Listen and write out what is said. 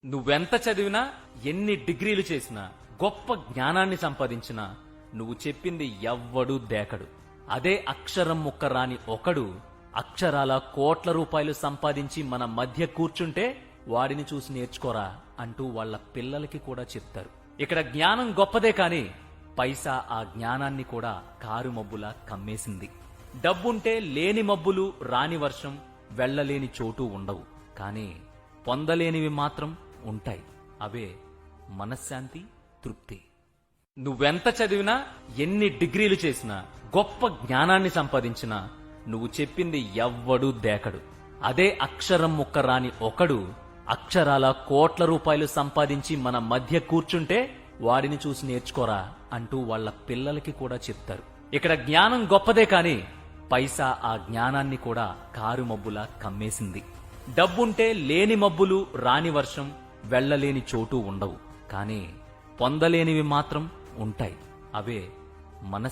నువ్వెంత చదివినా, ఎన్ని డిగ్రీలు చేసినా, గొప్ప జ్ఞానాన్ని సంపాదించినా నువ్వు చెప్పింది ఎవ్వడూ దేకడు. అదే అక్షరం ముక్క రాని ఒకడు అక్షరాల కోట్ల రూపాయలు సంపాదించి మన మధ్య కూర్చుంటే వాడిని చూసి నేర్చుకోరా అంటూ వాళ్ళ పిల్లలకి కూడా చెప్తారు. ఇక్కడ జ్ఞానం గొప్పదే కాని పైసా ఆ జ్ఞానాన్ని కూడా కారు మబ్బులా కమ్మేసింది. డబ్బుంటే లేని మబ్బులు, రాని వర్షం, వెళ్లలేని చోటు ఉండవు. కానీ పొందలేనివి మాత్రం ఉంటాయి. అవే మనశ్శాంతి, తృప్తి. నువ్వెంత చదివినా, ఎన్ని డిగ్రీలు చేసినా, గొప్ప జ్ఞానాన్ని సంపాదించినా నువ్వు చెప్పింది ఎవ్వడూ దేకడు. అదే అక్షరం ముక్క రాని ఒకడు అక్షరాల కోట్ల రూపాయలు సంపాదించి మన మధ్య కూర్చుంటే వాడిని చూసి నేర్చుకోరా అంటూ వాళ్ళ పిల్లలకి కూడా చెప్తారు. ఇక్కడ జ్ఞానం గొప్పదే కాని పైసా ఆ జ్ఞానాన్ని కూడా కారు మబ్బులా కమ్మేసింది. డబ్బుంటే లేని మబ్బులు, రాని వర్షం, వెళ్లలేని చోటు ఉండవు. కానీ పొందలేనివి మాత్రం ఉంటాయి. అవే మనస్